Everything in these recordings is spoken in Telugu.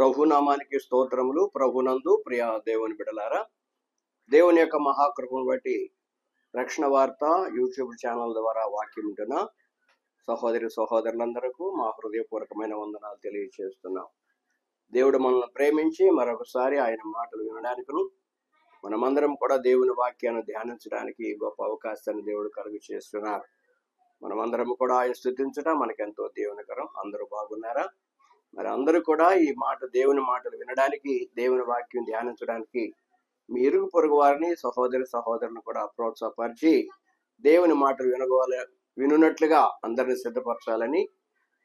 ప్రభునామానికి స్తోత్రములు. ప్రభునందు ప్రియ దేవుని బిడలారా, దేవుని యొక్క మహాకృపను బట్టి రక్షణ వార్త యూట్యూబ్ ఛానల్ ద్వారా వాక్యం ఉంటున్న సహోదరులందరికీ మా హృదయపూర్వకమైన వందనాలు తెలియజేస్తున్నాం. దేవుడు మనల్ని ప్రేమించి మరొకసారి ఆయన మాటలు వినడానికిను మనమందరం కూడా దేవుని వాక్యాన్ని ధ్యానించడానికి గొప్ప అవకాశాన్ని దేవుడు కలుగు చేస్తున్నారు. మనమందరం కూడా ఆయన స్తుతించడం మనకెంతో దేవునికరం. అందరూ బాగున్నారా? మరి అందరూ కూడా ఈ దేవుని మాటలు వినడానికి, దేవుని వాక్యం ధ్యానించడానికి మీ ఇరుగు పొరుగు వారిని, సహోదరులను కూడా ప్రోత్సాహపరిచి దేవుని మాటలు వినున్నట్లుగా అందరిని సిద్ధపరచాలని,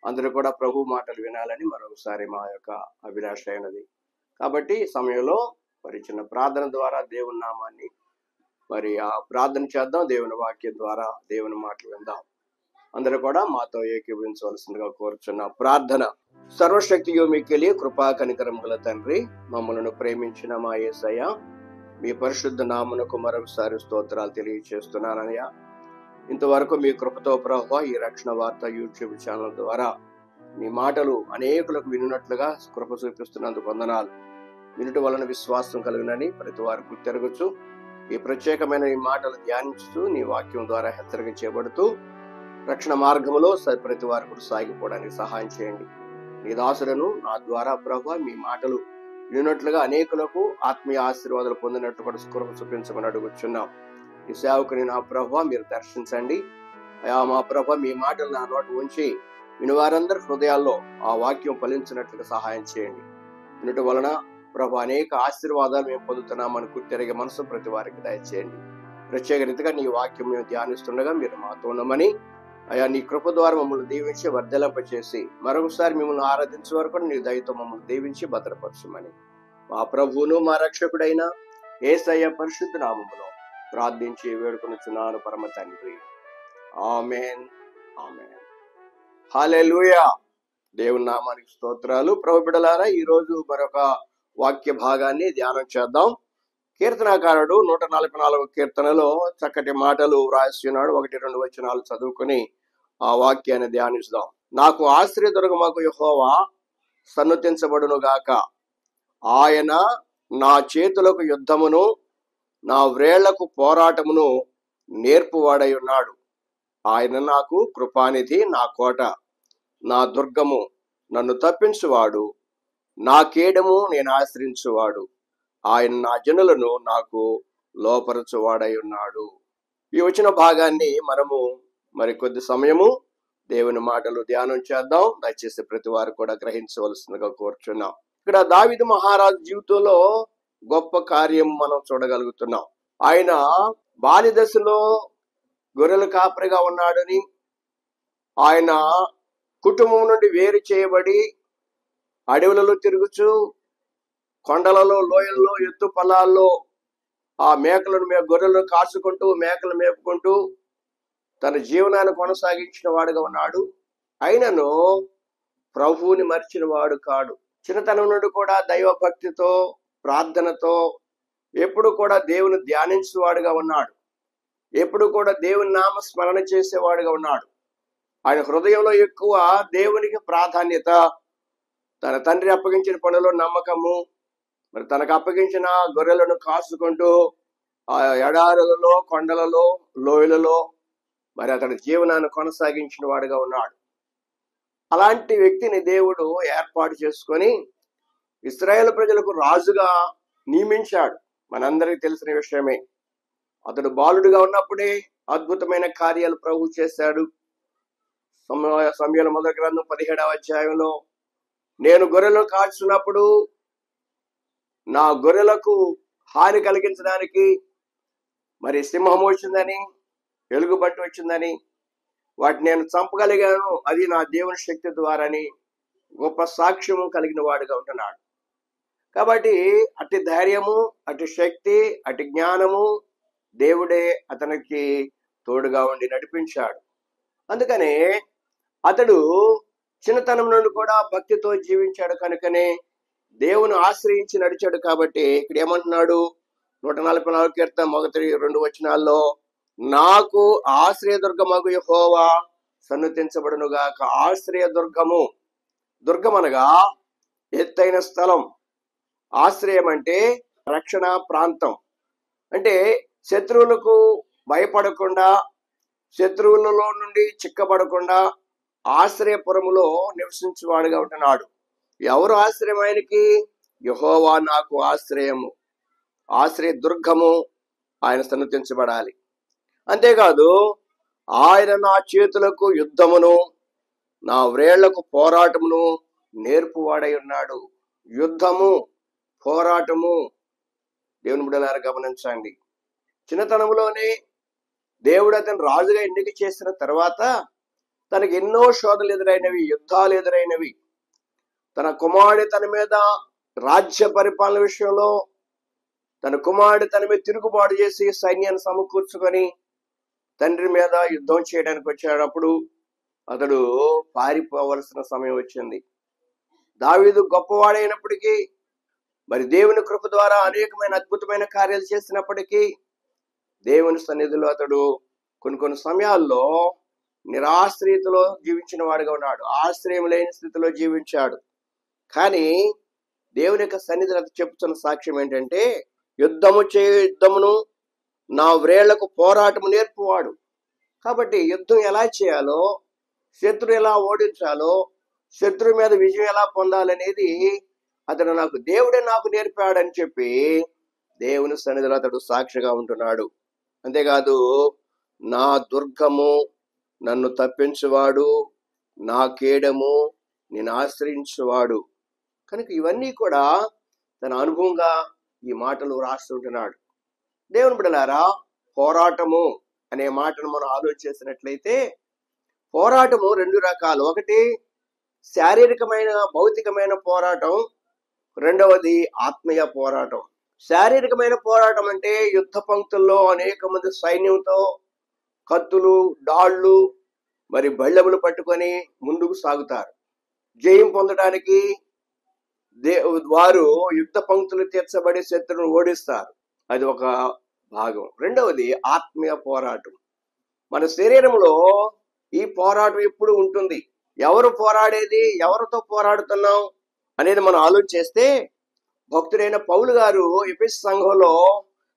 అందరూ కూడా ప్రభు మాటలు వినాలని మరొకసారి మా యొక్క అభిలాష అయినది. కాబట్టి ఈ సమయంలో మరి చిన్న ప్రార్థన ద్వారా దేవుని నామాన్ని మరి ఆ ప్రార్థన చేద్దాం. దేవుని వాక్యం ద్వారా దేవుని మాటలు విందాం. అందరూ కూడా మాతో ఏకీభవించవలసిందిగా కోరుచున్న ప్రార్థన. సర్వశక్తియు మీకెలి కృపా కనికరం గల తండ్రి, మమ్మలను ప్రేమించిన మా యేసయ్య, మీ పరిశుద్ధ నామమునకు మరొకసారి స్తోత్రాలు తెలియజేస్తున్నానయ్యా. ఇంతవరకు మీ కృపతో ప్రభువా ఈ రక్షణ వార్త యూట్యూబ్ ఛానల్ ద్వారా మీ మాటలు అనేకులకు వినున్నట్లుగా కృప చూపిస్తున్నందుకు వందనాలు. వినుట వలన విశ్వాసం కలుగునని ప్రతి వారు గుర్తెరగచ్చు. ఈ ప్రత్యేకమైన ఈ మాటలు ధ్యానించుతూ నీ వాక్యం ద్వారా హెచ్చరిక చేయబడుతూ రక్షణ మార్గంలో ప్రతి వారు కూడా సాగిపోవడానికి సహాయం చేయండి. నీ దాసులను నా ద్వారా ప్రభువా మీ మాటలు విన్నట్లుగా అనేకులకు ఆత్మీయ ఆశీర్వాదాలు పొందినట్లు కూడా కృప చూపించమని అడుగుచున్నాం. ఈ సేవకుని నా ప్రభువా మీరు దర్శించండి. అయా మా ప్రభువా మీ మాటలు నా నోట ఉంచి వినివారందరి హృదయాల్లో ఆ వాక్యం ఫలించినట్లుగా సహాయం చేయండి. వినట వలన ప్రభు అనేక ఆశీర్వాదాలు మేము పొందుతున్నామని గుర్తెరిగే మనసు ప్రతి వారికి దయచేయండి. ప్రత్యేక రీతిగా నీ వాక్యం మేము ధ్యానిస్తుండగా మీరు మాతో ఉండమని, అయా నీ కృప ద్వారా మమ్మల్ని దీవించి వర్ధలింపచేసి మరొకసారి మిమ్మల్ని ఆరాధించే వరకు నీ దయతో మమ్మల్ని దీవించి భద్రపరచమని మా ప్రభువును మా రక్షకుడైన యేసయ్య పరిశుద్ధ నామములో ప్రార్థించి వేడుకొనుచున్నాను పరమ తండ్రి. ఆమేన్, ఆమేన్. హల్లెలూయా. దేవుని నామానికి స్తోత్రాలు. ప్రభు బిడ్డలారా, ఈ రోజు మరొక వాక్య భాగాన్ని ధ్యానం చేద్దాం. కీర్తనాకారుడు 144 కీర్తనలో చక్కటి మాటలు వ్రాస్తున్నాడు. 1-2 వచనాలు చదువుకుని ఆ వాక్యాన్ని ధ్యానిస్తాం. నాకు ఆశ్రయదుర్గమగు యెహోవా సన్నుతించబడును గాక. ఆయన నా చేతులకు యుద్ధమును నా వ్రేళ్లకు పోరాటమును నేర్పువాడై ఉన్నాడు. ఆయన నాకు కృపానిధి, నా కోట, నా దుర్గము, నన్ను తప్పించువాడు, నా కేడము, నేను ఆశ్రయించువాడు. ఆయన నా జనులను నాకు లోపరచువాడై ఉన్నాడు. ఈ వచ్చిన భాగాన్ని మనము మరి కొద్ది సమయము దేవుని మాటలు ధ్యానం చేద్దాం. దయచేసి ప్రతి వారు కూడా గ్రహించవలసిందిగా కోరుచున్నాం. ఇక్కడ దావీదు మహారాజు జీవితంలో గొప్ప కార్యం మనం చూడగలుగుతున్నాం. ఆయన బాల్య దశలో గొర్రెల కాపరిగా ఉన్నాడని, ఆయన కుటుంబం నుండి వేరు చేయబడి అడవులలో తిరుగుచూ, కొండలలో, లోయల్లో, ఎత్తు పొలాల్లో ఆ గొర్రెలను కాచుకుంటూ, మేకలు మేపుకుంటూ తన జీవనాన్ని కొనసాగించిన వాడుగా ఉన్నాడు. అయినను ప్రభువుని మరిచిన వాడు కాడు. చిన్నతనం నుండి కూడా దైవభక్తితో, ప్రార్థనతో ఎప్పుడు కూడా దేవుని ధ్యానించేవాడుగా ఉన్నాడు. ఎప్పుడు కూడా దేవుని నామ స్మరణ చేసేవాడుగా ఉన్నాడు. ఆయన హృదయంలో ఎక్కువ దేవునికి ప్రాధాన్యత, తన తండ్రి అప్పగించిన పనులో నమ్మకము, మరి తనకు అప్పగించిన గొర్రెలను కాచుకుంటూ ఆ ఎడారులలో, కొండలలో, లోయలలో మరి అతని జీవనాన్ని కొనసాగించిన వాడుగా ఉన్నాడు. అలాంటి వ్యక్తిని దేవుడు ఏర్పాటు చేసుకొని ఇశ్రాయేలు ప్రజలకు రాజుగా నియమించాడు. మనందరికీ తెలిసిన విషయమే. అతడు బాలుడిగా ఉన్నప్పుడే అద్భుతమైన కార్యాలు ప్రభు చేశాడు. సమూయేలు మొదటి గ్రంథం 17వ అధ్యాయంలో, నేను గొర్రెలను కాచున్నప్పుడు నా గొర్రెలకు హాని కలిగించడానికి మరి సింహం వచ్చిందని, ఎలుగుబంటి వచ్చిందని, వాటిని నేను చంపగలిగాను, అది నా దేవుని శక్తి ద్వారాని గొప్ప సాక్ష్యము కలిగిన వాడుగా ఉంటున్నాడు. కాబట్టి అటు ధైర్యము, అటు శక్తి, అటు జ్ఞానము దేవుడే అతనికి తోడుగా ఉండి నడిపించాడు. అందుకనే అతడు చిన్నతనం నుండి కూడా భక్తితో జీవించాడు. కనుకనే దేవుని ఆశ్రయించి నడిచాడు. కాబట్టి ఇక్కడ ఏమంటున్నాడు? 144 కీర్తన 1-2 వచనాల్లో, నాకు ఆశ్రయదుర్గమగు యెహోవా సన్నుతించబడును గాక. ఆశ్రయ దుర్గము, దుర్గం అనగా ఎత్తైన స్థలం. ఆశ్రయం అంటే రక్షణ ప్రాంతం. అంటే శత్రువులకు భయపడకుండా, శత్రువులలో నుండి చిక్కబడకుండా ఆశ్రయపురములో నివసించువాడుగా ఉంటున్నాడు. ఎవరు ఆశ్రయం ఆయనకి? యెహోవా నాకు ఆశ్రయము, ఆశ్రయ దుర్గము. ఆయన సన్నతించబడాలి. అంతేకాదు ఆయన నా చేతులకు యుద్ధమును, నా వ్రేళ్లకు పోరాటమును నేర్పువాడై ఉన్నాడు. యుద్ధము, పోరాటము. దేవుని బిడ్డలారా గమనించండి. చిన్నతనంలోనే దేవుడు అతను రాజుగా ఎన్నిక చేసిన తర్వాత తనకి ఎన్నో శోధనలు ఎదురైనవి, యుద్ధాలు ఎదురైనవి. తన కుమారుడు తన మీద రాజ్య పరిపాలన విషయంలో తన కుమారుడు తన మీద తిరుగుబాటు చేసి సైన్యాన్ని సమకూర్చుకొని తండ్రి మీద యుద్ధం చేయడానికి వచ్చేటప్పుడు అతడు పారిపోవలసిన సమయం వచ్చింది. దావీదు గొప్పవాడైనప్పటికీ, మరి దేవుని కృప ద్వారా అనేకమైన అద్భుతమైన కార్యాలు చేసినప్పటికీ దేవుని సన్నిధిలో అతడు కొన్ని సమయాల్లో నిరాశ్రయతలో జీవించిన వాడుగా ఉన్నాడు. ఆశ్రయం లేని స్థితిలో జీవించాడు. కానీ దేవుని యొక్క సన్నిధిలో చెప్తున్న సాక్ష్యం ఏంటంటే, యుద్ధమును, నా వ్రేళ్లకు పోరాటము నేర్పువాడు. కాబట్టి యుద్ధం ఎలా చేయాలో, శత్రువు ఎలా ఓడించాలో, శత్రువు మీద విజయం ఎలా పొందాలనేది అతను దేవుడే నాకు నేర్పాడని చెప్పి దేవుని సన్నిధిలో అతడు సాక్షిగా ఉంటున్నాడు. అంతేకాదు నా దుర్గము, నన్ను తప్పించువాడు, నా కేడము, నేను ఆశ్రయించువాడు. కనుక ఇవన్నీ కూడా తన అనుభవంగా ఈ మాటలు రాస్తుంటున్నాడు. దేవుని బిడ్డలారా, పోరాటము అనే మాటను మనం ఆలోచించినట్లయితే పోరాటము రెండు రకాలు. ఒకటి శారీరకమైన భౌతికమైన పోరాటం, రెండవది ఆత్మీయ పోరాటం. శారీరకమైన పోరాటం అంటే యుద్ధ పంక్తుల్లో అనేక మంది సైన్యంతో కత్తులు, డాళ్లు, మరి బళ్ళెములు పట్టుకొని ముందుకు సాగుతారు. జయం పొందడానికి వారు యుద్ధ పంక్తులు తీర్చబడి శత్రువును ఓడిస్తారు. అది ఒక భాగం. రెండవది ఆత్మీయ పోరాటం. మన శరీరంలో ఈ పోరాటం ఎప్పుడు ఉంటుంది. ఎవరు పోరాడేది, ఎవరితో పోరాడుతున్నాం అనేది మనం ఆలోచిస్తే భక్తుడైన పౌలు గారు ఎఫెసు సంఘంలో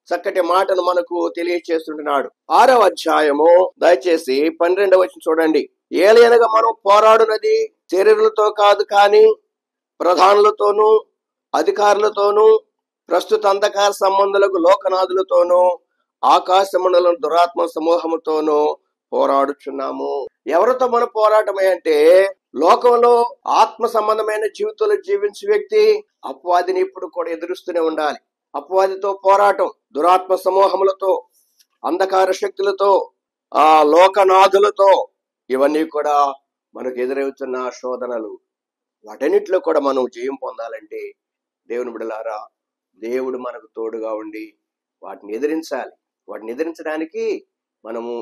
చక్కటి మాటను మనకు తెలియచేస్తుంటున్నాడు. 6వ అధ్యాయము దయచేసి 12వ వచనం చూడండి. ఏలయనగా మనం పోరాడునది శరీరులతో కాదు, కానీ ప్రధానులతోనూ, అధికారులతోనూ, ప్రస్తుత అంధకార సంబంధులకు లోకనాథులతోనూ, ఆకాశమండలం దురాత్మ సమూహముతోనూ పోరాడుచున్నాము. ఎవరితో మన పోరాటమే అంటే, లోకంలో ఆత్మ సంబంధమైన జీవితంలో జీవించే వ్యక్తి అపవాదిని ఇప్పుడు కూడా ఎదురుస్తూనే ఉండాలి. అపవాదితో పోరాటం, దురాత్మ సమూహములతో, అంధకార శక్తులతో, ఆ లోకనాథులతో, ఇవన్నీ కూడా మనకు ఎదురవుతున్న శోధనలు. వాటన్నిటిలో కూడా మనం జయం పొందాలంటే దేవుని బిడ్డలారా, దేవుడు మనకు తోడుగా ఉండి వాటిని ఎదిరించాలి. వాటిని ఎదిరించడానికి మనము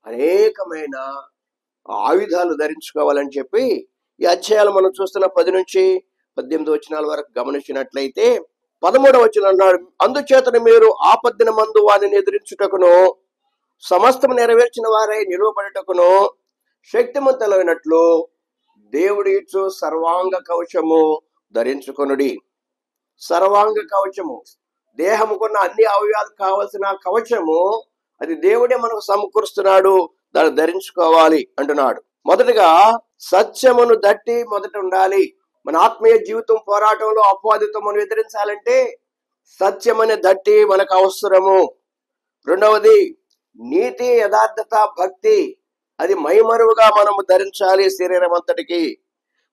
అనేకమైన ఆయుధాలు ధరించుకోవాలని చెప్పి ఈ అధ్యాయాలు మనం చూస్తున్న 10 నుంచి 18 వచనాల వరకు గమనించినట్లయితే 13వ వచనం అన్నాడు, అందుచేతను మీరు ఆపద్దిన మందు వారిని ఎదిరించుటకును, సమస్తం నెరవేర్చిన వారై నిలువబడుటకును శక్తిమంతులైనట్లు దేవుడి ఇచ్చు సర్వాంగ కవచము ధరించుకొనుడి. సర్వాంగ కవచము, దేహముకున్న అన్ని అవయవాలకు కావలసిన కవచము అది దేవుడే మనకు సమకూరుస్తున్నాడు. దాన్ని ధరించుకోవాలి అంటున్నాడు. మొదటగా సత్యమును దట్టి మొదట ఉండాలి. మన ఆత్మీయ జీవితం పోరాటంలో అపవాదితో మనం ఎదిరించాలంటే సత్యమనే దట్టి మనకు అవసరము. రెండవది నీతి, యథార్థత, భక్తి, అది మైమరువుగా మనము ధరించాలి శరీరం అంతటికి.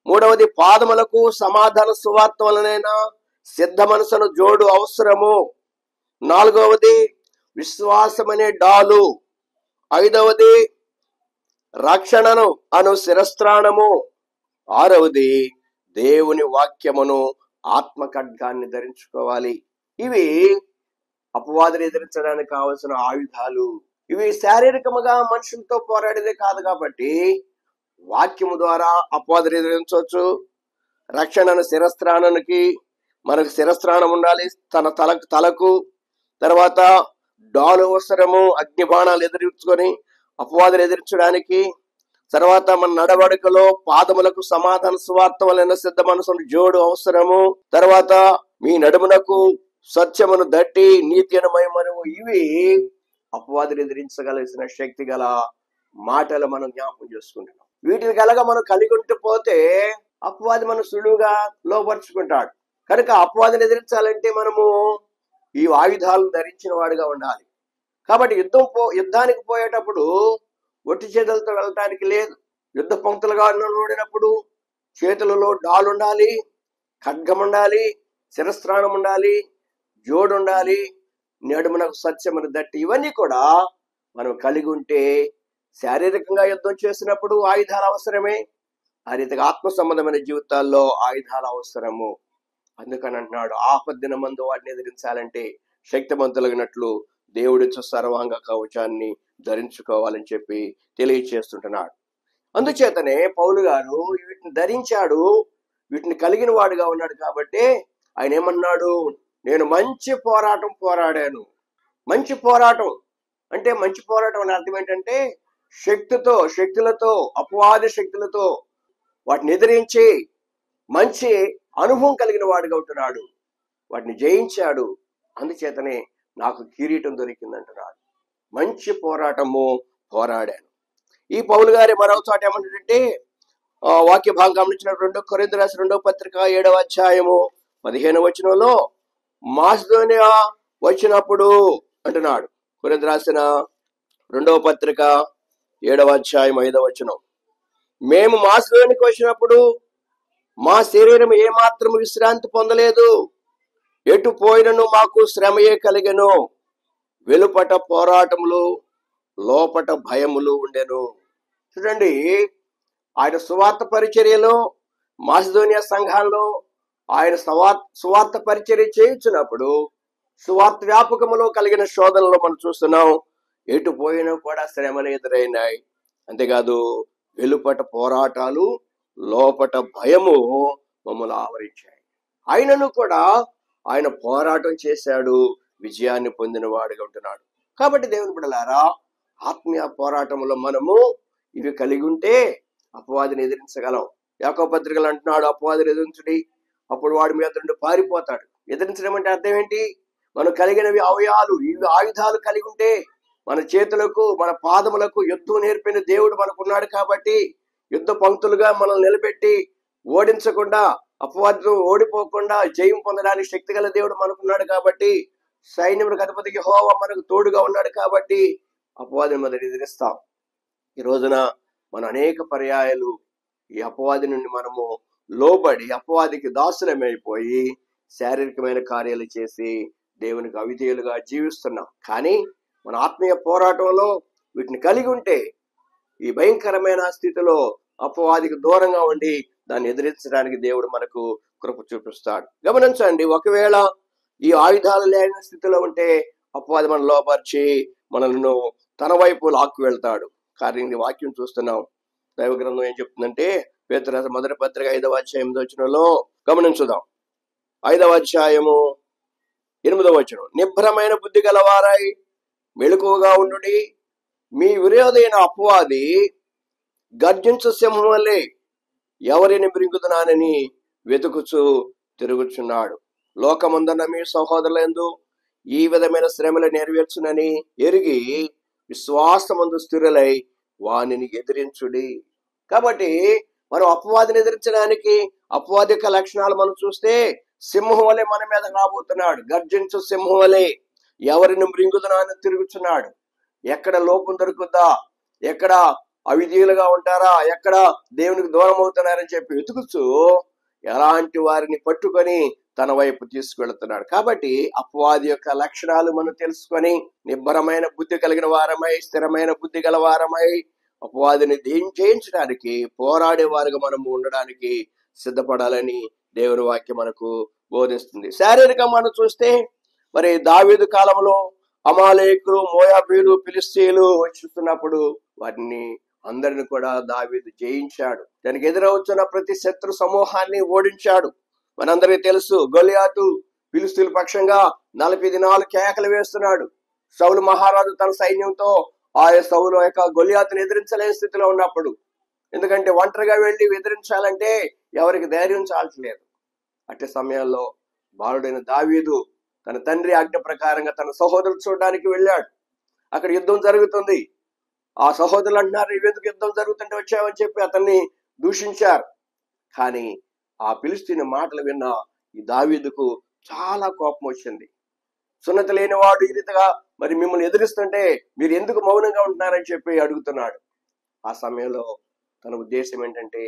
మూడవది పాదములకు సమాధాన సువార్త వలనైనా సిద్ధ మనసును జోడు అవసరము. నాలుగవది విశ్వాసమనే డాలు. ఐదవది రక్షణను అను శిరస్త్రాణము. ఆరవది దేవుని వాక్యమును, ఆత్మ ఖడ్గాన్ని ధరించుకోవాలి. ఇవి అపవాదిని ఎదిరించడానికి కావలసిన ఆయుధాలు. ఇవి శారీరకముగా మనుషులతో పోరాడేదే కాదు కాబట్టి వాక్యము ద్వారా అపవాదిని ఎదిరించవచ్చు. రక్షణను శిరస్త్రాణానికి మనకు శిరస్త్రాణం ఉండాలి తలకు. తర్వాత డాలు అవసరము, అగ్ని బాణాలు ఎదిరించుకొని అపవాదిని ఎదిరించడానికి. తర్వాత మన నడవడికలో పాదములకు సమాధాన సువార్త వలన సిద్ధ మనసును జోడు అవసరము. తర్వాత మీ నడుమునకు సత్యమును దట్టి నీతి అను మహిమను, ఇవి అపవాదిని ఎదిరించగలిసిన శక్తి గల మాటలు మనం జ్ఞాపకం చేసుకుంటున్నాం. వీటిని కలగా మనం కలిగి ఉంటూ పోతే అపవాది మనం సులువుగా లోపరుచుకుంటాడు. కనుక అపవాదిని ఎదిరించాలంటే మనము ఈ ఆయుధాలను ధరించిన వాడిగా ఉండాలి. కాబట్టి యుద్ధానికి పోయేటప్పుడు ఒట్టి చేతులతో వెళ్ళటానికి లేదు. యుద్ధ పంక్తులుగా ఓడినప్పుడు చేతులలో డాలు ఉండాలి, ఖడ్గం ఉండాలి, శిరస్త్రాణం ఉండాలి, జోడు ఉండాలి, నడుమునకు సత్యమును దట్టి, ఇవన్నీ కూడా మనం కలిగి ఉంటే శారీరకంగా యుద్ధం చేసినప్పుడు ఆయుధాలు అవసరమే. ఆ రీతిగా ఆత్మ సంబంధమైన జీవితాల్లో ఆయుధాలు అవసరము. అందుకని అంటున్నాడు, ఆపద్దిన మందు వాటిని ఎదిరించాలంటే శక్తిమంతులగినట్లు దేవుడిచ్చే సర్వాంగ కవచాన్ని ధరించుకోవాలని చెప్పి తెలియచేస్తుంటున్నాడు. అందుచేతనే పౌలు గారు వీటిని ధరించాడు, వీటిని కలిగిన వాడుగా ఉన్నాడు. కాబట్టి ఆయన ఏమన్నాడు, నేను మంచి పోరాటం పోరాడాను. మంచి పోరాటం అంటే, మంచి పోరాటం అనే అర్థం ఏంటంటే శక్తులతో అపవాది శక్తులతో వాటిని ఎదిరించి మంచి అనుభవం కలిగిన వాడుగా ఉంటున్నాడు. వాటిని జయించాడు. అందుచేతనే నాకు కిరీటం దొరికిందంటున్నాడు. మంచి పోరాటము పోరాడాను. ఈ పౌలు గారి మరొక చోట ఏమంటాడంటే, వాక్య భాగం గమనించిన 2 కొరింథీయులకు రాసిన 2వ పత్రిక 7వ అధ్యాయము 15వ వచనంలో మాసిదోనియా వచ్చినప్పుడు అంటున్నాడు. కొరింథీయులకు రాసిన 2వ పత్రిక 7వ అధ్యాయం 5వ వచనం, మేము మాసిదోనియాకు వచ్చినప్పుడు మా శరీరం ఏమాత్రం విశ్రాంతి పొందలేదు, ఎటు పోయినను మాకు శ్రమయే కలిగెను, వెలుపట పోరాటములు లోపట భయములు ఉండెను. చూడండి, ఆయన సువార్త పరిచర్యలో మాసిదోనియా సంఘాల్లో ఆయన సువార్త పరిచర్య చేయించినప్పుడు సువార్త వ్యాపకములో కలిగిన శోధనలో మనం చూస్తున్నాం. ఎటు పోయినా కూడా శ్రమలు ఎదురైనాయి. అంతేకాదు, వెలుపట పోరాటాలు లోపట భయము మమ్మల్ని ఆవరించాయి. ఆయనను కూడా ఆయన పోరాటం చేశాడు, విజయాన్ని పొందిన వాడిగా ఉంటున్నాడు. కాబట్టి దేవుని బిడ్డలారా, ఆత్మీయ పోరాటంలో మనము ఇవి కలిగి ఉంటే అపవాదిని ఎదిరించగలం. యాకోబు పత్రికలు అంటున్నాడు, అపవాదిని ఎదిరించుడి, అప్పుడు వాడి మీద నుండి పారిపోతాడు. ఎదిరించడం అంటే అర్థం ఏంటి? మనం కలిగినవి అవయాలు, ఇవి ఆయుధాలు కలిగి ఉంటే మన చేతులకు మన పాదములకు యుద్ధం నేర్పిన దేవుడు మనకున్నాడు. కాబట్టి యుద్ధ పంక్తులుగా మనల్ని నిలబెట్టి ఓడించకుండా, అపవాదితో ఓడిపోకుండా జయం పొందడానికి శక్తి గల దేవుడు మనకున్నాడు. కాబట్టి సైన్యములకు అధిపతి యెహోవా మనకు తోడుగా ఉన్నాడు. కాబట్టి అపవాదిని మనం ఎదిరిస్తాం. ఈ రోజున మనం అనేక పర్యాయాలు ఈ అపవాది నుండి మనము లోబడి అపవాదికి దాసులమైపోయి శారీరకమైన కార్యాలు చేసి దేవునికి అవిధేయులుగా జీవిస్తున్నాం. కానీ మన ఆత్మీయ పోరాటంలో వీటిని కలిగి ఉంటే ఈ భయంకరమైన స్థితిలో అపవాదికి దూరంగా ఉండి దాన్ని ఎదిరించడానికి దేవుడు మనకు కృప చూపిస్తాడు. గమనించండి, ఒకవేళ ఈ ఆయుధాలు లేని స్థితిలో ఉంటే అపవాది మనం లోపరిచి మనల్ని తన వైపు లాక్కు వెళ్తాడు. కానీ వాక్యం చూస్తున్నాం, దైవ గ్రంథం ఏం చెప్తుందంటే, పేతురు రాసిన మొదటి పత్రిక 5వ అధ్యాయం 8వ వచనంలో గమనించుదాం. 5వ అధ్యాయము 8వ వచనం, నిభ్రమైన బుద్ధి గలవారై మెలకువగా ఉండుడి, మీ విరోధైన అపవాది గర్జించు సింహం వలె ఎవరిని బ్రింగుతున్నానని వెతుకుచు తిరుగుచున్నాడు. లోకమందున మీ సహోదరులందు ఈ విధమైన శ్రమలు నెరవేర్చునని ఎరిగి విశ్వాసమందు స్థిరులై వానిని ఎదిరించుడి. కాబట్టి మనం అపవాదిని ఎదిరించడానికి అపవాది యొక్క లక్షణాలు మనం చూస్తే, సింహం వలె మన మీద రాబోతున్నాడు. గర్జించు సింహం వలె ఎవరిని మృంగుతున్నానని తిరుగుచున్నాడు. ఎక్కడ లోపం దొరుకుద్దా, ఎక్కడ అవిధేయులుగా ఉంటారా, ఎక్కడ దేవునికి దూరం అవుతున్నారని చెప్పి వెతుకుచూ ఎలాంటి వారిని పట్టుకొని తన వైపు తీసుకువెళ్తున్నాడు. కాబట్టి అపవాది యొక్క లక్షణాలు మనం తెలుసుకొని నిబ్బరమైన బుద్ధి కలిగిన వారమై, స్థిరమైన బుద్ధి గల వారమై అపవాదిని జయించడానికి పోరాడే వారుగా మనము ఉండడానికి సిద్ధపడాలని దేవుని వాక్యం మనకు బోధిస్తుంది. శారీరకంగా మనం చూస్తే, మరి దావీదు కాలంలో అమాలేకులు, మోయాబీలు, ఫిలిష్తీయులు వచ్చుతున్నప్పుడు వాటిని అందరిని కూడా దావీదు జయించాడు. దానికి ఎదురవుతున్న ప్రతి శత్రు సమూహాన్ని ఓడించాడు. మనందరికీ తెలుసు, గొలియాతు ఫిలిష్తీయుల పక్షంగా 40 దినాలు కేకలు వేస్తున్నాడు. సౌలు మహారాజు తన సైన్యంతో సౌలు యొక్క గొలియాతును ఎదిరించలేని స్థితిలో ఉన్నప్పుడు ఎందుకంటే ఒంటరిగా వెళ్ళి ఎదిరించాలంటే ఎవరికి ధైర్యం చాల్చలేదు. అట్టి సమయంలో బాలుడైన దావీదు తన తండ్రి ఆజ్ఞ ప్రకారంగా తన సహోదరులు చూడడానికి వెళ్ళాడు. అక్కడ యుద్ధం జరుగుతుంది. ఆ సహోదరులు అంటున్నారు, ఇవెందుకు యుద్ధం జరుగుతుంటే వచ్చావని చెప్పి అతన్ని దూషించారు. కానీ ఆ ఫిలిష్తీయుని మాటలు విన్న ఈ దావీదుకు చాలా కోపం వచ్చింది. సున్నతి లేనివాడు ఈ రీతిగా మరి మిమ్మల్ని ఎదిరిస్తుంటే మీరు ఎందుకు మౌనంగా ఉంటున్నారని చెప్పి అడుగుతున్నాడు. ఆ సమయంలో తన ఉద్దేశం ఏంటంటే,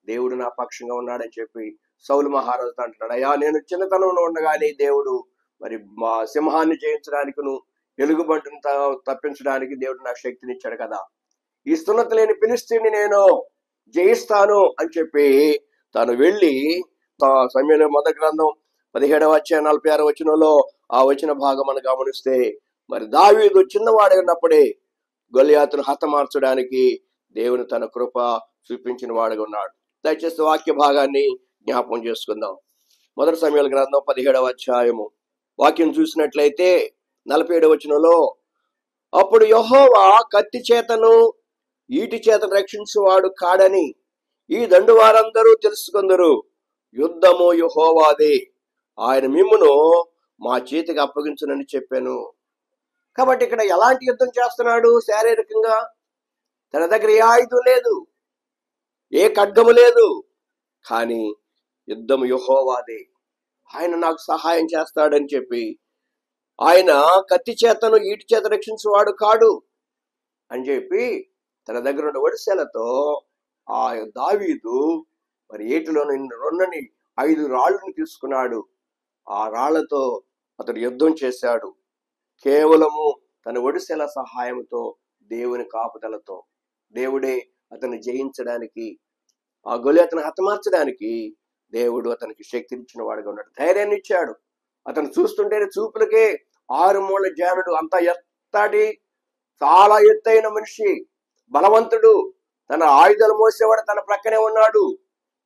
దేవుడు నా పక్షంగా ఉన్నాడని చెప్పి సౌలు మహారాజుతో అంటున్నాడు, అయ్యా నేను చిన్నతనంలో ఉండగానే దేవుడు మరి మా సింహాన్ని జయించడానికిను ఎలుగుబంటును తప్పించడానికి దేవుడు నాకు శక్తినిచ్చాడు కదా, ఈ సున్నతి లేని ఫిలిష్తీయుని నేను జయిస్తాను అని చెప్పి తాను వెళ్ళి సమయంలో మొదటి గ్రంథం 17వ అధ్యాయం 46వ వచనంలో ఆ వచ్చిన భాగం మనం గమనిస్తే, మరి దావీదు చిన్నవాడే ఉన్నప్పుడే గొలియాతును హతమార్చడానికి దేవుని తన కృప చూపించిన వాడుగా ఉన్నాడు. దయచేసి వాక్య భాగాన్ని జ్ఞాపకం చేసుకుందాం. మొదటి సమయాల గ్రంథం 17వ అధ్యాయము వాక్యం చూసినట్లయితే 47వ వచనంలో, అప్పుడు యెహోవా కత్తి చేతను ఈటి చేత రక్షించువాడు కాడని ఈ దండు వారందరూ తెలుసుకుందరు, యుద్ధము యెహోవాదే, ఆయన మిమ్మును మా చేతికి అప్పగించునని చెప్పాను. కాబట్టి ఇక్కడ ఎలాంటి యుద్ధం చేస్తున్నాడు? శారీరకంగా తన దగ్గర ఏ ఆయుధం లేదు, ఏ ఖడ్గము లేదు, కానీ యుద్ధము యెహోవాదే, ఆయన నాకు సహాయం చేస్తాడని చెప్పి, ఆయన కత్తి చేతను ఈటి చేత రక్షించేవాడు కాడు అని చెప్పి తన దగ్గర ఉన్న ఒడిసెలతో ఆ దావీదు మరి ఏటిలో రెండని 5 రాళ్లను తీసుకున్నాడు. ఆ రాళ్లతో అతడు యుద్ధం చేశాడు. కేవలము తన ఒడిసెల సహాయంతో, దేవుని కాపుదలతో దేవుడే అతన్ని జయించడానికి, ఆ గొలియాతును హతమార్చడానికి దేవుడు అతనికి శక్తినిచ్చిన వాడుగా ఉన్నాడు, ధైర్యాన్ని ఇచ్చాడు. అతను చూస్తుంటేనే చూపులకే 6 మూల జానుడు, అంత ఎత్తాటి చాలా ఎత్తైన మనిషి, బలవంతుడు, తన ఆయుధాలు మోసేవాడు తన ప్రక్కనే ఉన్నాడు,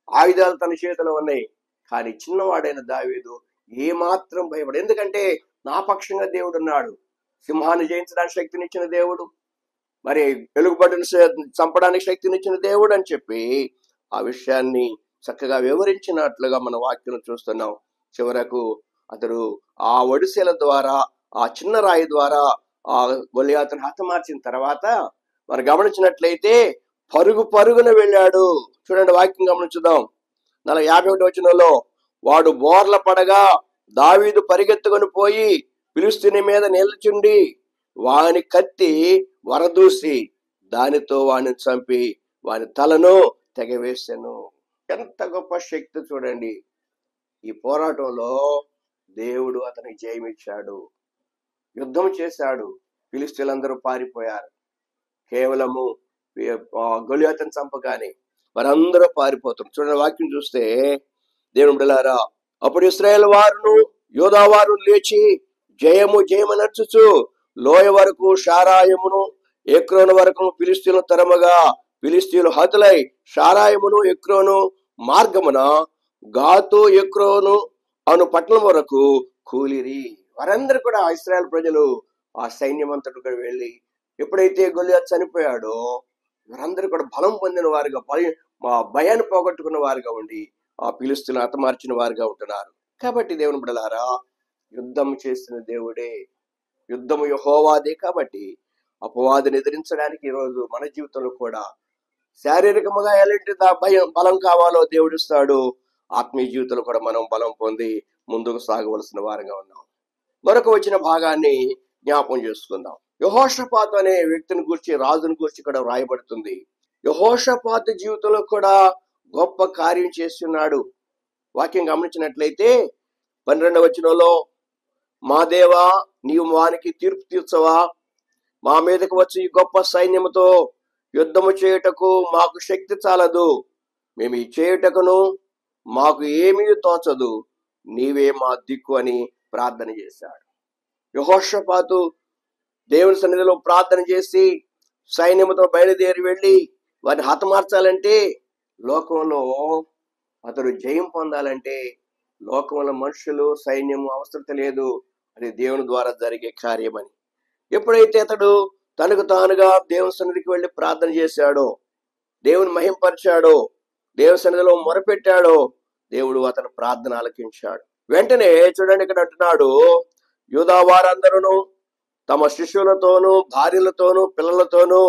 ఆయుధాలు తన చేతిలో ఉన్నాయి. కానీ చిన్నవాడైన దావీదు ఏమాత్రం భయపడు, ఎందుకంటే నా పక్షంగా దేవుడు ఉన్నాడు, సింహాన్ని జయించడానికి శక్తినిచ్చిన దేవుడు, మరి వెలుగుబడిని చంపడానికి శక్తినిచ్చిన దేవుడు అని చెప్పి ఆ విషయాన్ని చక్కగా వివరించినట్లుగా మన వాక్యం చూస్తున్నాం. చివరకు అతడు ఆ ఒడిసెల ద్వారా, ఆ చిన్న రాయి ద్వారా ఆ గొలియాతును హతమార్చిన తర్వాత మనం గమనించినట్లయితే పరుగున వెళ్ళాడు. చూడండి, వాక్యం గమనించుదాం. 51వ వచనంలో, వాడు బోర్ల పడగా దావీదు పరిగెత్తుకొని పోయి ఫిలిష్తీయుని మీద నిల్చుండి వాని కత్తి వరదూసి దానితో వాని చంపి వాని తలను తెగవేశాను. ఎంత గొప్ప శక్తి చూడండి. ఈ పోరాటంలో దేవుడు అతనికి జయమిచ్చాడు, యుద్ధం చేశాడు. ఫిలిష్తీయులందరూ పారిపోయారు. కేవలము గొలియాతును చంపగానే వారందరూ పారిపోతారు. చూడండి, వాక్యం చూస్తే, దేవుని బిడ్డలారా, అప్పుడు ఇశ్రాయేలు వారును యోధా వారు లేచి జయమనర్చుచు లోయ వరకు షారాయమును ఎక్రోను వరకు ఫిలిష్తీయులను తరమగా, ఫిలిష్తీయులు హతులై షారాయమును ఎక్రోను మార్గమున గాతు ఎక్రోను అను పట్టణం వరకు కూలిరి. వారందరూ కూడా ఇశ్రాయేల్ ప్రజలు ఆ సైన్యం అంతటి కూడా వెళ్ళి, ఎప్పుడైతే గొలియాతు చనిపోయాడో వారందరూ కూడా బలం పొందిన వారుగా, భయాన్ని పోగొట్టుకున్న వారుగా ఉండి ఆ ఫిలిష్తీయులను హతమార్చిన వారుగా ఉంటున్నారు. కాబట్టి దేవుని బిడ్డలారా, యుద్ధం చేసిన దేవుడే, యుద్ధము యెహోవాదే. కాబట్టి అపవాదిని ఎదిరించడానికి ఈరోజు మన జీవితంలో కూడా శారీరకముగా ఎలాంటి బలం కావాలో దేవుడిస్తాడు, ఆత్మీయ జీవితంలో కూడా మనం బలం పొంది ముందుకు సాగవలసిన వారుగా ఉన్నాం. మరొక వచ్చిన భాగాన్ని జ్ఞాపకం చేసుకుందాం. యెహోషాపాతు అనే వ్యక్తిని గురించి, రాజుని గురించి కూడా వ్రాయబడుతుంది. యెహోషాపాతు జీవితంలో కూడా గొప్ప కార్యం చేస్తున్నాడు. వాక్యం గమనించినట్లయితే 12వ వచనంలో, మా దేవా, నీవు వానికి తీర్పు తీర్చవా, మా మీదకు వచ్చి ఈ గొప్ప సైన్యముతో యుద్ధము చేయుటకు మాకు శక్తి చాలదు, మేము ఈ చేయుటకును మాకు ఏమీ తోచదు, నీవే మా దిక్కు అని ప్రార్థన చేశాడు. యెహోషాపాతు దేవుని సన్నిధిలో ప్రార్థన చేసి సైన్యముతో బయలుదేరి వెళ్ళి వారిని హతమార్చాలంటే, లోకంలో అతడు జయం పొందాలంటే లోకంలో మనుషులు, సైన్యము అవసరం లేదు, అది దేవుని ద్వారా జరిగే కార్యమని. ఎప్పుడైతే అతడు తనకు తానుగా దేవుని సన్నిధికి వెళ్ళి ప్రార్థన చేశాడో, దేవుని మహింపరిచాడో, దేవుని సన్నిధిలో మొరపెట్టాడో దేవుడు అతని ప్రార్థన ఆలకించాడు. వెంటనే చూడండి, ఇక్కడ అంటున్నాడు, యూదా వారందరూ తమ శిష్యులతోనూ భార్యలతోనూ పిల్లలతోనూ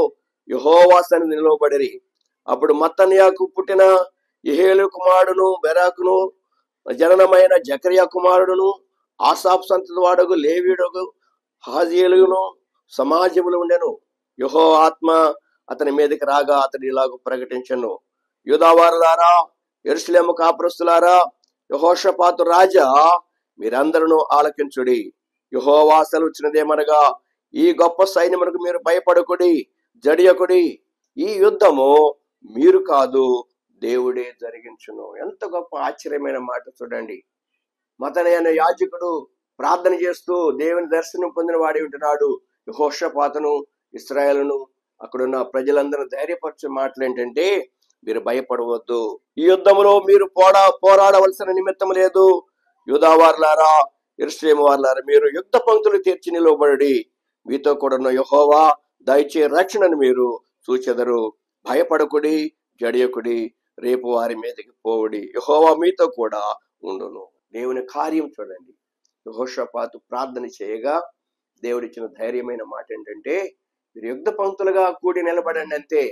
యెహోవా సన్నిధిలో నిలవబడిరి. అప్పుడు మత్తన్యాకు పుట్టిన యెహేలు కుమారుడును బెరాకును జననమైన జకర్యా కుమారుడును ఆసాఫ్ సంతతి వాడగు లేవీయుడగు హాజీలును సమాజములు ఉండెను. యెహోవా ఆత్మ అతని మీదకి రాగా అతడు ఇలాగ ప్రకటించెను, యూదావారులారా, యెరూషలేము కాపురస్తులారా, యెహోషాపాతు రాజా, మీరందరూ ఆలకించుడి. యెహోవా సెలవిచ్చినదేమనగా, ఈ గొప్ప సైన్యమునకు మీరు భయపడకుడి, జడియకుడి. ఈ యుద్ధము మీరు కాదు, దేవుడే జరిగించును. ఎంత గొప్ప ఆశ్చర్యమైన మాట చూడండి. మతనే అనే యాజకుడు ప్రార్థన చేస్తూ దేవుని దర్శనం పొందిన వాడి ఉంటున్నాడు. యెహోషాపాతును ఇశ్రాయేలును అక్కడున్న ప్రజలందరూ ధైర్యపరిచే మాటలు ఏంటంటే, మీరు భయపడవద్దు, ఈ యుద్ధంలో మీరు పోరాడవలసిన నిమిత్తం లేదు. యూదావారులారా, యెరూషలేము వారులారా, మీరు యుద్ధ పంక్తులు తీర్చి నిలవబడి మీతో కూడా యెహోవా దయచే రక్షణను మీరు చూచెదరు. భయపడకుడి, జడియకుడి, రేపు వారి మీదకి పోవుడి, యెహోవా మీతో కూడా ఉండును. దేవుని కార్యం చూడండి. యెహోషాపాతు ప్రార్థన చేయగా దేవుడిచ్చిన ధైర్యమైన మాట ఏంటంటే, మీరు యుద్ధ పంక్తులుగా కూడి నిలబడండి అంతే,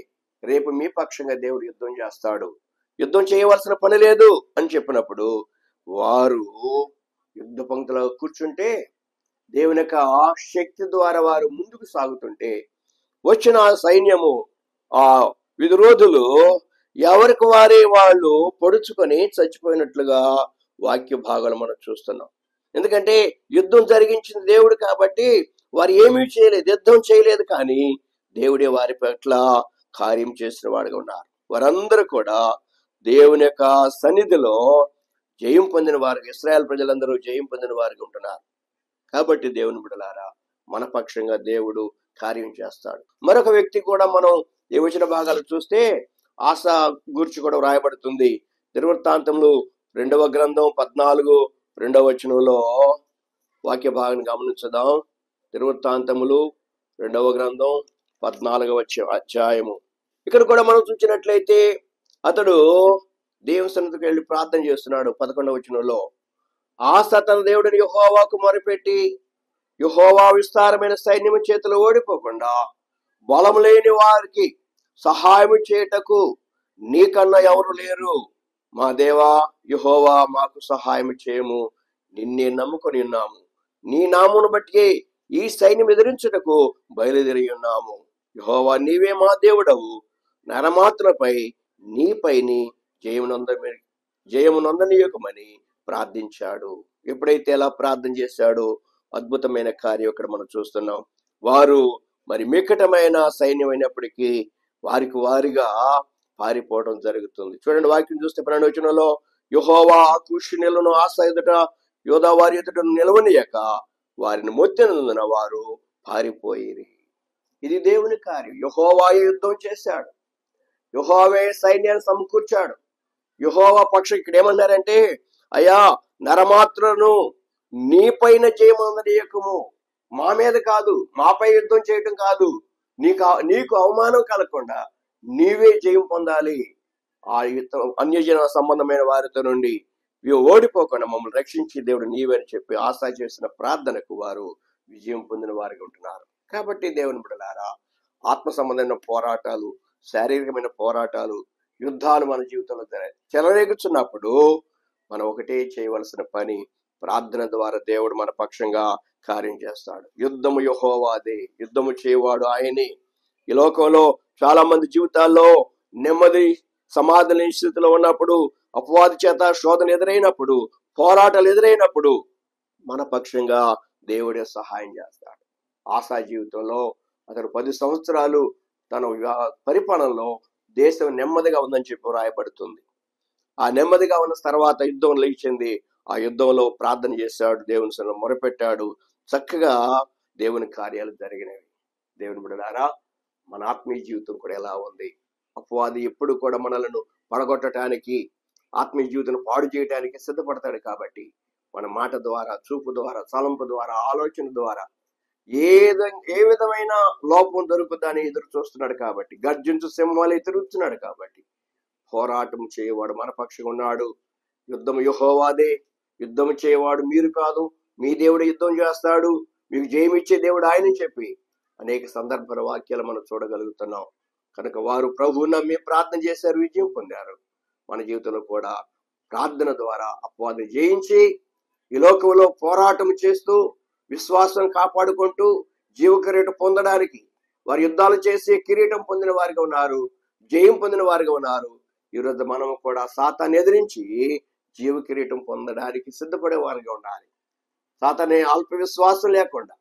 రేపు మీ పక్షంగా దేవుడు యుద్ధం చేస్తాడు, యుద్ధం చేయవలసిన పని లేదు అని చెప్పినప్పుడు వారు యుద్ధ పంక్తులుగా కూర్చుంటే, దేవుని యొక్క శక్తి ద్వారా వారు ముందుకు సాగుతుంటే వచ్చిన సైన్యము, ఆ విరోధులు ఎవరికి వారే వాళ్ళు పొడుచుకొని చచ్చిపోయినట్లుగా వాక్య భాగాలు మనం చూస్తున్నాం. ఎందుకంటే యుద్ధం జరిగించిన దేవుడు కాబట్టి వారు ఏమీ చేయలేదు, యుద్ధం చేయలేదు, కానీ దేవుడే వారి పట్ల కార్యం చేసిన వాడుగా ఉన్నారు. వారందరూ కూడా దేవుని యొక్క సన్నిధిలో జయం పొందిన వారు, ఇశ్రాయేల్ ప్రజలందరూ జయం పొందిన వారికి ఉంటున్నారు. కాబట్టి దేవుని బిడ్డలారా, మన పక్షంగా దేవుడు కార్యం చేస్తాడు. మరొక వ్యక్తి కూడా మనం ఈ వచన భాగాలు చూస్తే ఆస గురించి కూడా వ్రాయబడుతుంది. దినవృత్తాంతములు 2వ గ్రంథం 14-2వ వచనంలో వాక్య భాగాన్ని గమనించుదాం. దినవృత్తాంతములు 2వ గ్రంథం 14వ అధ్యాయము. ఇక్కడ కూడా మనం చూసినట్లయితే అతడు దేవుని సన్నిధికి వెళ్ళి ప్రార్థన చేస్తున్నాడు. 11వ వచనంలో, ఆస తన దేవుడిని యెహోవాకు మొరపెట్టి, యెహోవా విస్తారమైన సైన్యము చేతులు ఓడిపోకుండా బలము లేని వారికి సహాయం చేయుటకు నీకన్నా ఎవరు లేరు. మా దేవా యెహోవా, మాకు సహాయం చేయము, నిన్నే నమ్ముకొని ఉన్నాము. నీ నామమును బట్టి ఈ సైన్యం ఎదిరించుటకు బయలుదేరి ఉన్నాము. యెహోవా, నీవే మా దేవుడవు, నరమాత్రపై నీపైని జయమునందనీయకమని ప్రార్థించాడు. ఎప్పుడైతే ఎలా ప్రార్థన చేశాడో అద్భుతమైన కార్యం ఇక్కడ మనం చూస్తున్నాం. వారు మరి మికటమైన సైన్యం అయినప్పటికీ వారికి వారిగా పారిపోవడం జరుగుతుంది. చూడండి, వాక్యం చూస్తే 12వ వచనంలో, యెహోవా కూషినీయులను ఆస ఎదుట యూదా వారి ఎదుట నిలవనీయక వారిని మొత్తినందున వారు పారిపోయిరి. ఇది దేవుని కార్యం. యెహోవాయే యుద్ధం చేశాడు, యెహోవే సైన్యాన్ని సమకూర్చాడు. యెహోవా పక్షం ఇక్కడ ఏమన్నారంటే, అయ్యా నరమాత్రను నీపైన జయమందనీయకము, మా మీద కాదు, మాపై యుద్ధం చేయటం కాదు, నీకు అవమానం కలగకుండా నీవే జయం పొందాలి. ఆ అన్యజన సంబంధమైన వారితో నుండి ఓడిపోకుండా మమ్మల్ని రక్షించి దేవుడు నీవే అని చెప్పి ఆశ చేసిన ప్రార్థనకు వారు విజయం పొందిన వారికి ఉంటున్నారు. కాబట్టి దేవుని బిడ్డలారా, ఆత్మ సంబంధమైన పోరాటాలు, శారీరకమైన పోరాటాలు, యుద్ధాలు మన జీవితంలో చెలరేగుచున్నప్పుడు మనం ఒకటే చేయవలసిన పని, ప్రార్థన ద్వారా దేవుడు మన పక్షంగా కార్యం చేస్తాడు. యుద్ధము యెహోవాదే, యుద్ధము చేయవాడు ఆయనే. ఈ లోకంలో చాలా మంది జీవితాల్లో నెమ్మది సమాధాన స్థితిలో ఉన్నప్పుడు, అపవాది చేత శోధన ఎదురైనప్పుడు, పోరాటాలు ఎదురైనప్పుడు మన పక్షంగా దేవుడే సహాయం చేస్తాడు. ఆశా జీవితంలో అతను 10 సంవత్సరాలు తన పరిపాలనలో దేశం నెమ్మదిగా ఉందని చెప్పి రాయబడుతుంది. ఆ నెమ్మదిగా ఉన్న తర్వాత యుద్ధం లేచింది. ఆ యుద్ధంలో ప్రార్థన చేశాడు, దేవుని సన్నిధిలో మొరపెట్టాడు, చక్కగా దేవుని కార్యాలు జరిగినవి. దేవుని బిడ్డలారా, మన ఆత్మీయ జీవితం కూడా ఎలా ఉంది? అపవాది ఎప్పుడు కూడా మనలను పడగొట్టడానికి, ఆత్మీయ జీవితం పాడు చేయడానికి సిద్ధపడతాడు. కాబట్టి మన మాట ద్వారా, చూపు ద్వారా, తలంపు ద్వారా, ఆలోచన ద్వారా ఏ విధమైన లోపం దొరుకుతుందని ఎదురు చూస్తున్నాడు కాబట్టి, గర్జించు సింహాలు తిరుగుతున్నాడు కాబట్టి, పోరాటం చేయవాడు మన పక్షంగా ఉన్నాడు. యుద్ధం యెహోవాదే, యుద్ధం చేయవాడు మీరు కాదు, మీ దేవుడు యుద్ధం చేస్తాడు, మీకు జయమిచ్చే దేవుడు ఆయన చెప్పి అనేక సందర్భాల వాక్యాలు మనం చూడగలుగుతున్నాం. కనుక వారు ప్రభువుని నమ్మి ప్రార్థన చేశారు, విజయం పొందారు. మన జీవితంలో కూడా ప్రార్థన ద్వారా అపవాదిని జయించి ఈ లోకంలో పోరాటం చేస్తూ విశ్వాసం కాపాడుకుంటూ జీవ కిరీటం పొందడానికి వారు యుద్ధాలు చేసి కిరీటం పొందిన వారిగా ఉన్నారు, జయం పొందిన వారిగా ఉన్నారు. ఈరోజు మనం కూడా సాతాన్ని ఎదిరించి జీవ కిరీటం పొందడానికి సిద్ధపడే వారిగా ఉండాలి. సాతాన్ని అల్ప విశ్వాసం లేకుండా,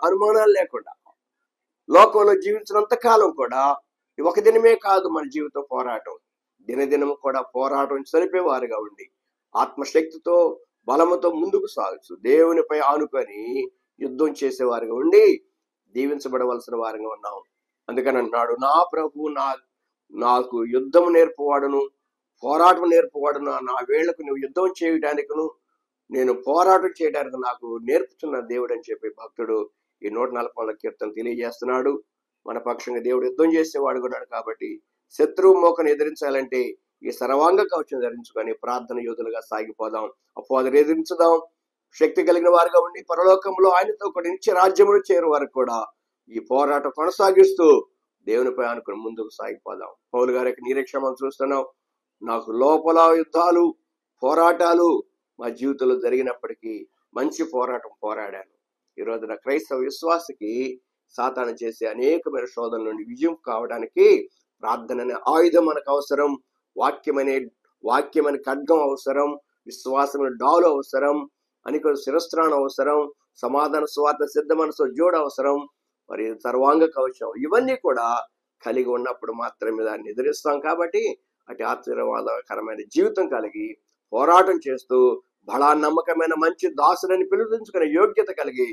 అనుమానాలు లేకుండా లోకంలో జీవించినంత కాలం కూడా ఒక దినమే కాదు మన జీవిత పోరాటం, దినదినము కూడా పోరాటం చనిపే వారిగా ఉండి ఆత్మశక్తితో బలముతో ముందుకు సాగుతూ దేవునిపై ఆనుకొని యుద్ధం చేసేవారిగా ఉండి దీవించబడవలసిన వారిగా ఉన్నాం. అందుకని అన్నాడు, నా ప్రభు నాకు యుద్ధం నేర్పువాడును, పోరాటం నేర్పువాడును, నా వేళ్లకు నువ్వు యుద్ధం చేయడానికిను నేను పోరాటం చేయడానికి నాకు నేర్పుతున్న దేవుడు అని చెప్పి భక్తుడు ఈ 140 కీర్తన తెలియజేస్తున్నాడు. మన పక్షంగా దేవుడు యుద్ధం చేసేవాడు ఉన్నాడు కాబట్టి శత్రువు మోకను ఎదిరించాలంటే ఈ సర్వాంగ కవచం ధరించుకొని ప్రార్థన యోధులుగా సాగిపోదాం. అపవాదిని ఎదిరించుదాం. శక్తి కలిగిన వారిగా ఉండి పరలోకంలో ఆయనతో కూడా నిత్య రాజ్యములు చేరు వరకు కూడా ఈ పోరాటం కొనసాగిస్తూ దేవునిపై అనుకుని ముందుకు సాగిపోదాం. పౌలు గారి యొక్క నిరీక్షణ చూస్తున్నాం. నాకు లోపల యుద్ధాలు, పోరాటాలు మా జీవితంలో జరిగినప్పటికీ మంచి పోరాటం పోరాడాను. ఈ రోజున క్రైస్తవ విశ్వాసకి సాతాను చేసే అనేకమైన శోధనల నుండి విజయం కావడానికి ప్రార్థన అనే ఆయుధం మనకు అవసరం, వాక్యమనే ఖడ్గం అవసరం, విశ్వాసమైన డాలు అవసరం, అనేక శిరస్త్రాణం అవసరం, సమాధాన స్వార్థ సిద్ధ మనసు జోడు అవసరం, మరి సర్వాంగ కవచం ఇవన్నీ కూడా కలిగి ఉన్నప్పుడు మాత్రమే దాన్ని ఎదిరిస్తాం. కాబట్టి అటు ఆశీర్వాదకరమైన జీవితం కలిగి పోరాటం చేస్తూ బలా నమ్మకమైన మంచి దాసులని పిలుపునించుకునే యోగ్యత కలిగి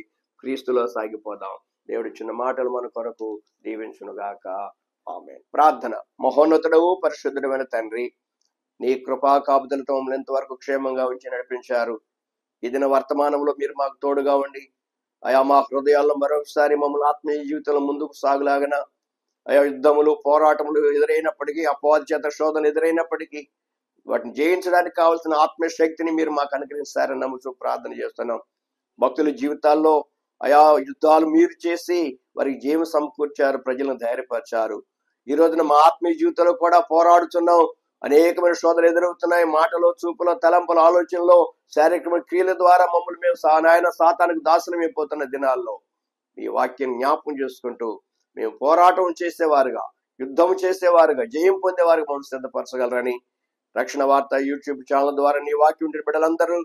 క్రీస్తులో సాగిపోదాం. దేవుడి చిన్న మాటలు మన కొరకు దీవించునుగాక. ఆమేన్. ప్రార్థన. మహోన్నతుడవు పరిశుద్ధుడమైన తండ్రి, నీ కృపా కాపుదలతో మమ్మల్ని ఎంతవరకు క్షేమంగా ఉంచి నడిపించారు. ఈ దిన వర్తమానంలో మీరు మాకు తోడుగా ఉండి అయా మా హృదయాల్లో మరొకసారి మమ్మల్ని ఆత్మీయ జీవితంలో ముందుకు సాగులాగన అయా యుద్ధములు, పోరాటములు ఎదురైనప్పటికీ, అపవాది చేత శోధన ఎదురైనప్పటికీ వాటిని జయించడానికి కావాల్సిన ఆత్మీయ శక్తిని మీరు మాకు అనుగ్రహిస్తారని నమ్ముతూ ప్రార్థన చేస్తున్నాం. భక్తుల జీవితాల్లో అయా యుద్ధాలు మీరు చేసి వారికి జీవం సమకూర్చారు, ప్రజలను ధైర్యపరిచారు. ఈ రోజున మా ఆత్మీయ జీవితంలో కూడా పోరాడుతున్నాం. అనేకమైన శోధనలు ఎదురవుతున్నాయి. మాటలో, చూపులో, తలంపుల, ఆలోచనలో, శారీరక క్రియల ద్వారా మమ్మల్ని మేము సాతానికి దాసులం అయిపోతున్న దినాల్లో ఈ వాక్యం జ్ఞాపకం చేసుకుంటూ మేము పోరాటం చేసేవారుగా, యుద్ధం చేసేవారుగా, జయం పొందేవారుగా మమ్మల్ని సిద్ధపరచగలరని రక్షణ వార్త యూట్యూబ్ ఛానల్ ద్వారా నీ వాక్యం బిడ్డలందరూ,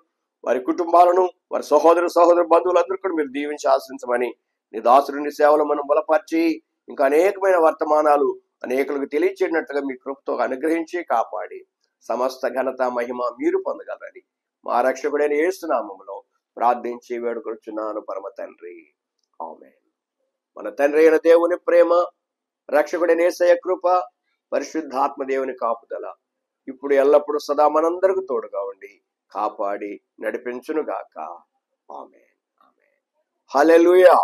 వారి కుటుంబాలను, వారి సహోదరు బంధువులందరూ కూడా మీరు దీవించి ఆశ్రయించమని నీ దాసుడిని సేవలు మనం బలపరిచి ఇంకా అనేకమైన వర్తమానాలు అనేకులకు తెలియచేసినట్టుగా మీ కృపతో అనుగ్రహించి కాపాడి సమస్త ఘనత మహిమ మీరు పొందగలరని మా రక్షకుడైన యేసు నామములో ప్రార్థించి వేడుకొచ్చున్నాను పరమ తండ్రి. ఆమేన్. మన తండ్రి అయిన దేవుని ప్రేమ, రక్షకుడైన యేసయ్య కృప, పరిశుద్ధాత్మ దేవుని కాపుదల ఇప్పుడు ఎల్లప్పుడూ సదా మనందరికి తోడుగా ఉండి కాపాడి నడిపించునుగాక. ఆమేన్. ఆమేన్. హల్లెలూయా.